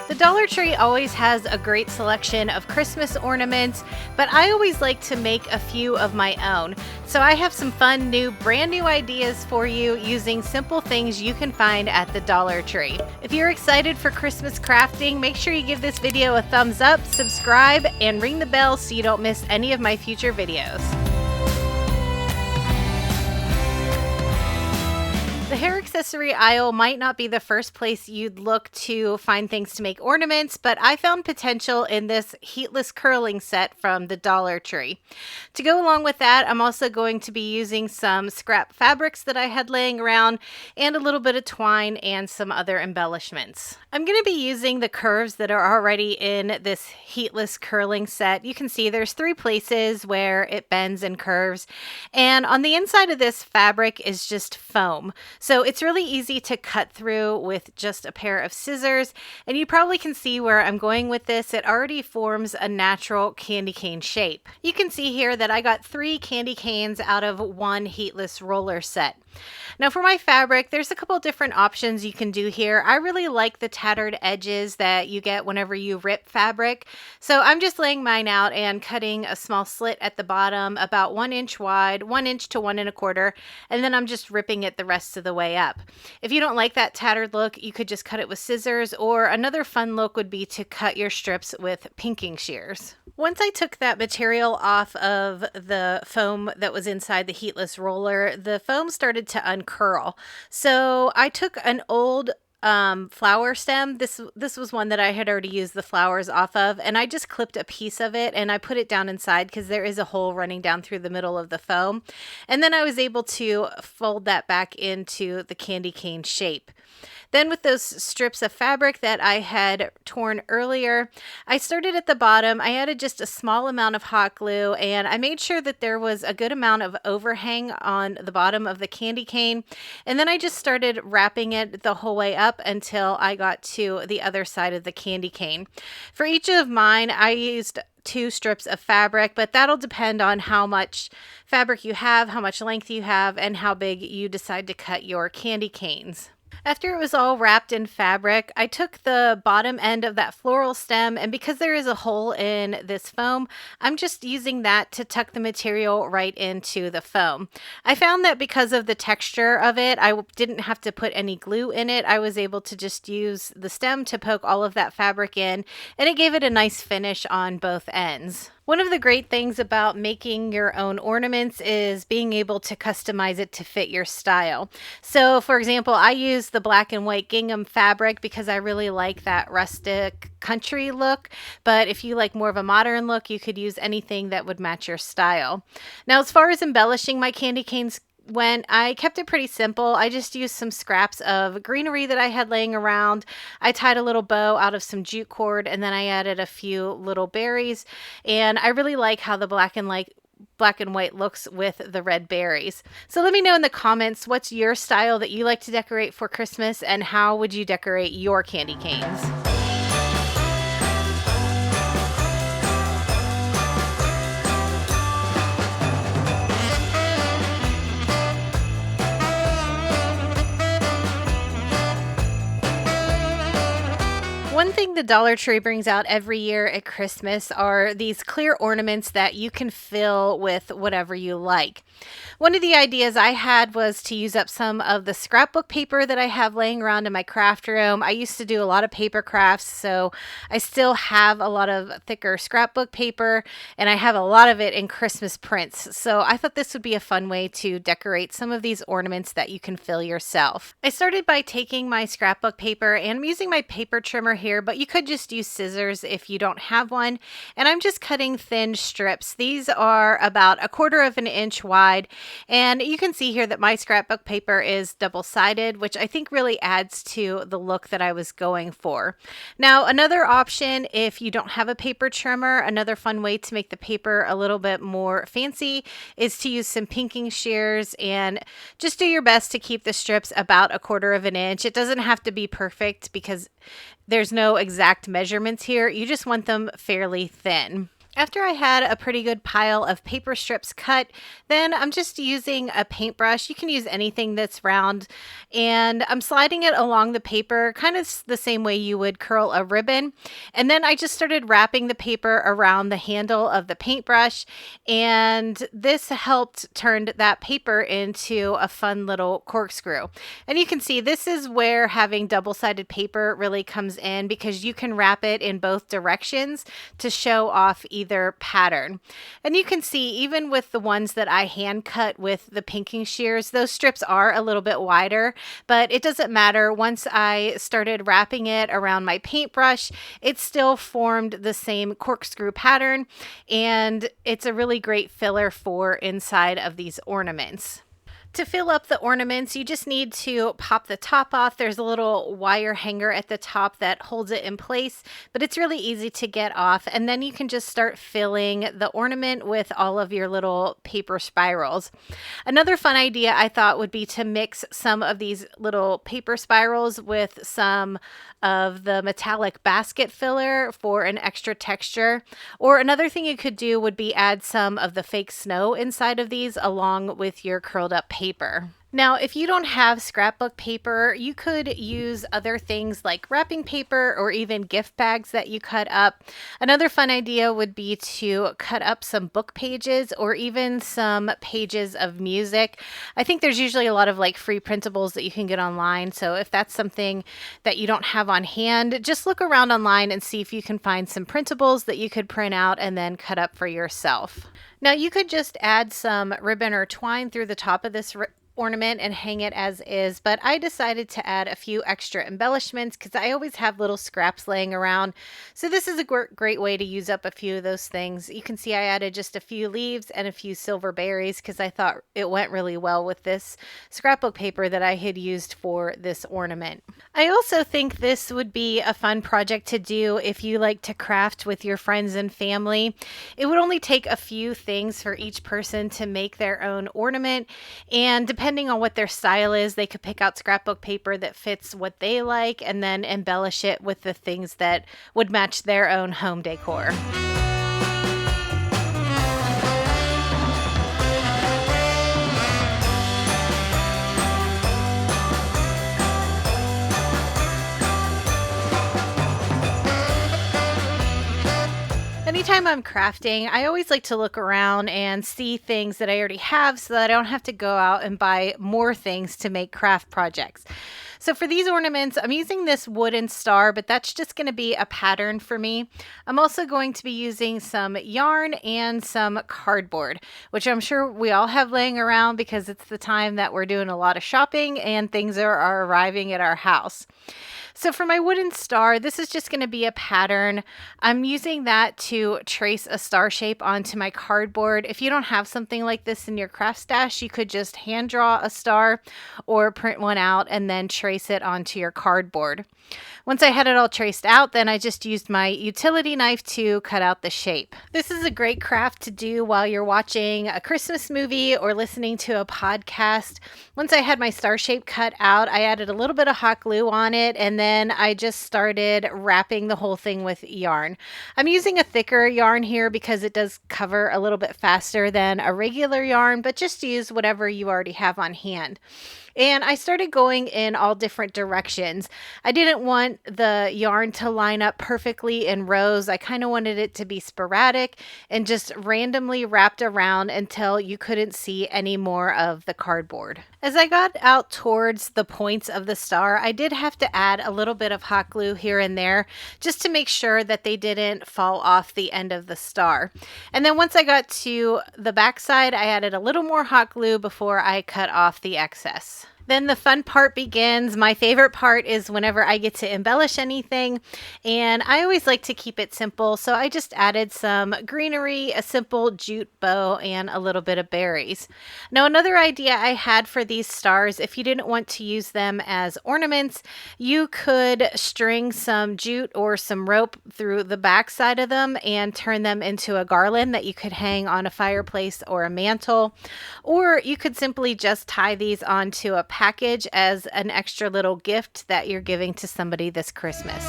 The Dollar Tree always has a great selection of Christmas ornaments, but I always like to make a few of my own. So I have some fun brand new ideas for you using simple things you can find at the Dollar Tree. If you're excited for Christmas crafting, make sure you give this video a thumbs up, subscribe, and ring the bell so you don't miss any of my future videos. The hair accessory aisle might not be the first place you'd look to find things to make ornaments, but I found potential in this heatless curling set from the Dollar Tree. To go along with that, I'm also going to be using some scrap fabrics that I had laying around and a little bit of twine and some other embellishments. I'm going to be using the curves that are already in this heatless curling set. You can see there's 3 places where it bends and curves, and on the inside of this fabric is just foam. So it's really easy to cut through with just a pair of scissors, and you probably can see where I'm going with this. It already forms a natural candy cane shape. You can see here that I got 3 candy canes out of 1 heatless roller set. Now for my fabric, there's a couple different options you can do here. I really like the tattered edges that you get whenever you rip fabric. So I'm just laying mine out and cutting a small slit at the bottom about 1 inch wide, 1 inch to 1 1/4, and then I'm just ripping it the rest of the way up. If you don't like that tattered look, you could just cut it with scissors, or another fun look would be to cut your strips with pinking shears. Once I took that material off of the foam that was inside the heatless roller, the foam started to uncurl. So I took an old flower stem. This was one that I had already used the flowers off of, and I just clipped a piece of it and I put it down inside because there is a hole running down through the middle of the foam. And then I was able to fold that back into the candy cane shape. Then with those strips of fabric that I had torn earlier, I started at the bottom. I added just a small amount of hot glue, and I made sure that there was a good amount of overhang on the bottom of the candy cane. And then I just started wrapping it the whole way up until I got to the other side of the candy cane. For each of mine, I used 2 strips of fabric, but that'll depend on how much fabric you have, how much length you have, and how big you decide to cut your candy canes. After it was all wrapped in fabric, I took the bottom end of that floral stem, and because there is a hole in this foam, I'm just using that to tuck the material right into the foam. I found that because of the texture of it, I didn't have to put any glue in it. I was able to just use the stem to poke all of that fabric in, and it gave it a nice finish on both ends. One of the great things about making your own ornaments is being able to customize it to fit your style. So for example, I use the black and white gingham fabric because I really like that rustic country look, but if you like more of a modern look, you could use anything that would match your style. Now, as far as embellishing my candy canes when I kept it pretty simple, I just used some scraps of greenery that I had laying around. I tied a little bow out of some jute cord, and then I added a few little berries. And I really like how the black and white looks with the red berries. So let me know in the comments, what's your style that you like to decorate for Christmas, and how would you decorate your candy canes? One thing the Dollar Tree brings out every year at Christmas are these clear ornaments that you can fill with whatever you like. One of the ideas I had was to use up some of the scrapbook paper that I have laying around in my craft room. I used to do a lot of paper crafts, so I still have a lot of thicker scrapbook paper, and I have a lot of it in Christmas prints. So I thought this would be a fun way to decorate some of these ornaments that you can fill yourself. I started by taking my scrapbook paper, and I'm using my paper trimmer here, but you could just use scissors if you don't have one. And I'm just cutting thin strips. These are about 1/4 of an inch wide. And you can see here that my scrapbook paper is double-sided, which I think really adds to the look that I was going for. Now, another option, if you don't have a paper trimmer, another fun way to make the paper a little bit more fancy is to use some pinking shears and just do your best to keep the strips about 1/4 of an inch. It doesn't have to be perfect because there's no exact measurements here. You just want them fairly thin. After I had a pretty good pile of paper strips cut, then I'm just using a paintbrush. You can use anything that's round, and I'm sliding it along the paper, kind of the same way you would curl a ribbon. And then I just started wrapping the paper around the handle of the paintbrush, and this helped turn that paper into a fun little corkscrew. And you can see this is where having double-sided paper really comes in, because you can wrap it in both directions to show off either pattern. And you can see even with the ones that I hand cut with the pinking shears, those strips are a little bit wider, but it doesn't matter. Once I started wrapping it around my paintbrush, it still formed the same corkscrew pattern, and it's a really great filler for inside of these ornaments. To fill up the ornaments, you just need to pop the top off. There's a little wire hanger at the top that holds it in place, but it's really easy to get off. And then you can just start filling the ornament with all of your little paper spirals. Another fun idea I thought would be to mix some of these little paper spirals with some of the metallic basket filler for an extra texture. Or another thing you could do would be add some of the fake snow inside of these along with your curled up paper. Now, if you don't have scrapbook paper, you could use other things like wrapping paper or even gift bags that you cut up. Another fun idea would be to cut up some book pages or even some pages of music. I think there's usually a lot of like free printables that you can get online. So if that's something that you don't have on hand, just look around online and see if you can find some printables that you could print out and then cut up for yourself. Now, you could just add some ribbon or twine through the top of this ornament and hang it as is, but I decided to add a few extra embellishments because I always have little scraps laying around. So this is a great way to use up a few of those things. You can see I added just a few leaves and a few silver berries because I thought it went really well with this scrapbook paper that I had used for this ornament. I also think this would be a fun project to do if you like to craft with your friends and family. It would only take a few things for each person to make their own ornament, and depending on what their style is, they could pick out scrapbook paper that fits what they like and then embellish it with the things that would match their own home decor. Anytime I'm crafting, I always like to look around and see things that I already have so that I don't have to go out and buy more things to make craft projects. So for these ornaments, I'm using this wooden star, but that's just going to be a pattern for me. I'm also going to be using some yarn and some cardboard, which I'm sure we all have laying around because it's the time that we're doing a lot of shopping and things are arriving at our house. So for my wooden star, this is just going to be a pattern. I'm using that to trace a star shape onto my cardboard. If you don't have something like this in your craft stash, you could just hand draw a star or print one out and then trace it onto your cardboard. Once I had it all traced out, then I just used my utility knife to cut out the shape. This is a great craft to do while you're watching a Christmas movie or listening to a podcast. Once I had my star shape cut out, I added a little bit of hot glue on it, and then I just started wrapping the whole thing with yarn. I'm using a thicker yarn here because it does cover a little bit faster than a regular yarn, but just use whatever you already have on hand. And I started going in all different directions. I didn't want the yarn to line up perfectly in rows. I kind of wanted it to be sporadic and just randomly wrapped around until you couldn't see any more of the cardboard. As I got out towards the points of the star, I did have to add a little bit of hot glue here and there just to make sure that they didn't fall off the end of the star. And then once I got to the back side, I added a little more hot glue before I cut off the excess. Then the fun part begins. My favorite part is whenever I get to embellish anything, and I always like to keep it simple, so I just added some greenery, a simple jute bow, and a little bit of berries. Now, another idea I had for these stars, if you didn't want to use them as ornaments, you could string some jute or some rope through the back side of them and turn them into a garland that you could hang on a fireplace or a mantle, or you could simply just tie these onto a package as an extra little gift that you're giving to somebody this Christmas.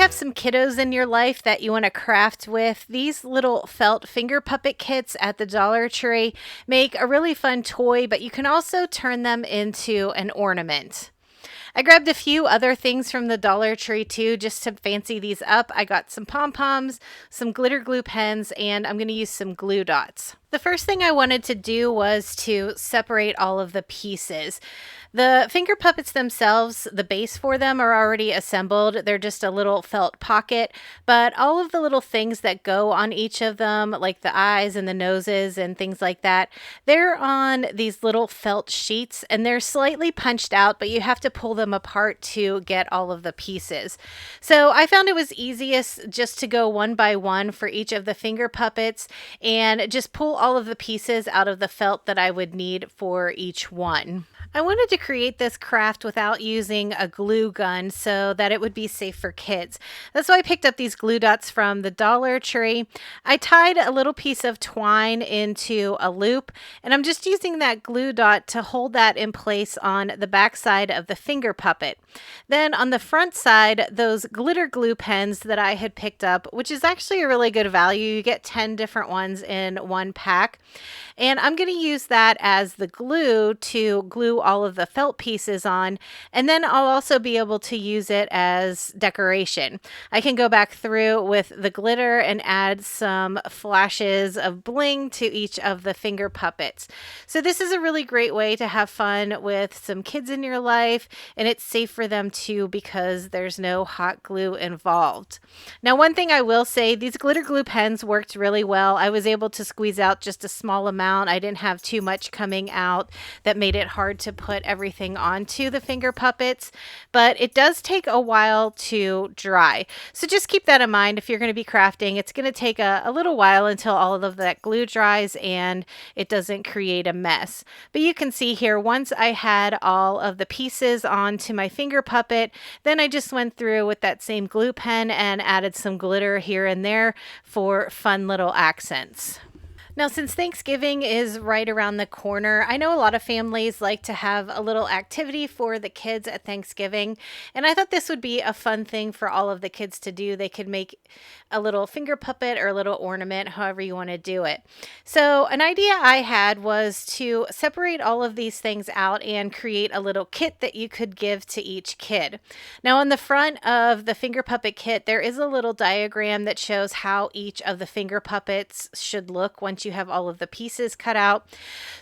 have some kiddos in your life that you want to craft with, these little felt finger puppet kits at the Dollar Tree make a really fun toy, but you can also turn them into an ornament. I grabbed a few other things from the Dollar Tree too, just to fancy these up. I got some pom-poms, some glitter glue pens, and I'm going to use some glue dots. The first thing I wanted to do was to separate all of the pieces. The finger puppets themselves, the base for them are already assembled. They're just a little felt pocket, but all of the little things that go on each of them, like the eyes and the noses and things like that, they're on these little felt sheets and they're slightly punched out, but you have to pull them apart to get all of the pieces. So I found it was easiest just to go one by one for each of the finger puppets and just pull all of the pieces out of the felt that I would need for each one. I wanted to create this craft without using a glue gun so that it would be safe for kids. That's why I picked up these glue dots from the Dollar Tree. I tied a little piece of twine into a loop, and I'm just using that glue dot to hold that in place on the back side of the finger puppet. Then on the front side, those glitter glue pens that I had picked up, which is actually a really good value. You get 10 different ones in one pack. And I'm going to use that as the glue to glue all of the felt pieces on, and then I'll also be able to use it as decoration. I can go back through with the glitter and add some flashes of bling to each of the finger puppets. So this is a really great way to have fun with some kids in your life, and it's safe for them too because there's no hot glue involved. Now, one thing I will say, these glitter glue pens worked really well. I was able to squeeze out just a small amount. I didn't have too much coming out that made it hard to put everything onto the finger puppets, but it does take a while to dry. So just keep that in mind if you're going to be crafting. It's going to take a little while until all of that glue dries and it doesn't create a mess. But you can see here, once I had all of the pieces onto my finger puppet, then I just went through with that same glue pen and added some glitter here and there for fun little accents. Now, since Thanksgiving is right around the corner, I know a lot of families like to have a little activity for the kids at Thanksgiving, and I thought this would be a fun thing for all of the kids to do. They could make a little finger puppet or a little ornament, however you want to do it. So an idea I had was to separate all of these things out and create a little kit that you could give to each kid. Now, on the front of the finger puppet kit, there is a little diagram that shows how each of the finger puppets should look once you have all of the pieces cut out.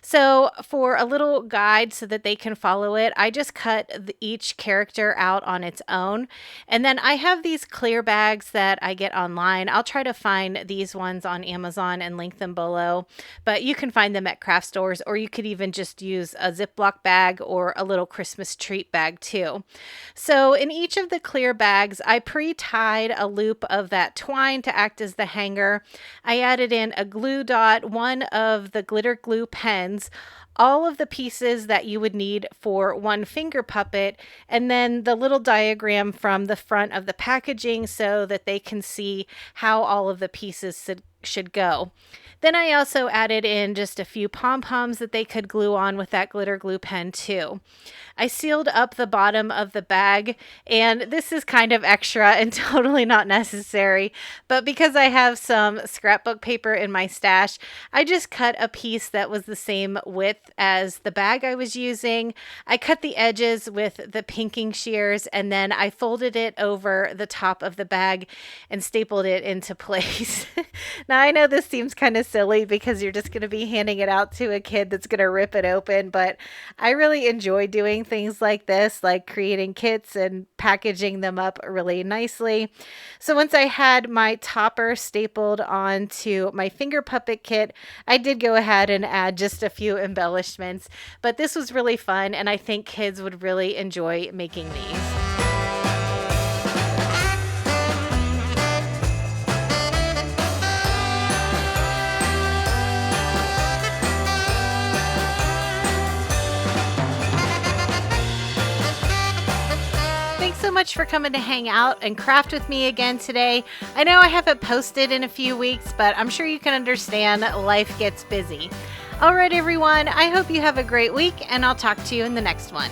So for a little guide so that they can follow it, I just cut each character out on its own. And then I have these clear bags that I get online. I'll try to find these ones on Amazon and link them below, but you can find them at craft stores, or you could even just use a Ziploc bag or a little Christmas treat bag too. So in each of the clear bags, I pre-tied a loop of that twine to act as the hanger. I added in a glue dot, one of the glitter glue pens, all of the pieces that you would need for one finger puppet, and then the little diagram from the front of the packaging so that they can see how all of the pieces should go. Then I also added in just a few pom-poms that they could glue on with that glitter glue pen too. I sealed up the bottom of the bag, and this is kind of extra and totally not necessary, but because I have some scrapbook paper in my stash, I just cut a piece that was the same width as the bag I was using. I cut the edges with the pinking shears, and then I folded it over the top of the bag and stapled it into place. Now, I know this seems kind of silly because you're just going to be handing it out to a kid that's going to rip it open, but I really enjoy doing things like this, like creating kits and packaging them up really nicely. So once I had my topper stapled onto my finger puppet kit, I did go ahead and add just a few embellishments, but this was really fun, and I think kids would really enjoy making these. So much for coming to hang out and craft with me again today. I know I haven't posted in a few weeks, but I'm sure you can understand life gets busy. All right, everyone, I hope you have a great week, and I'll talk to you in the next one.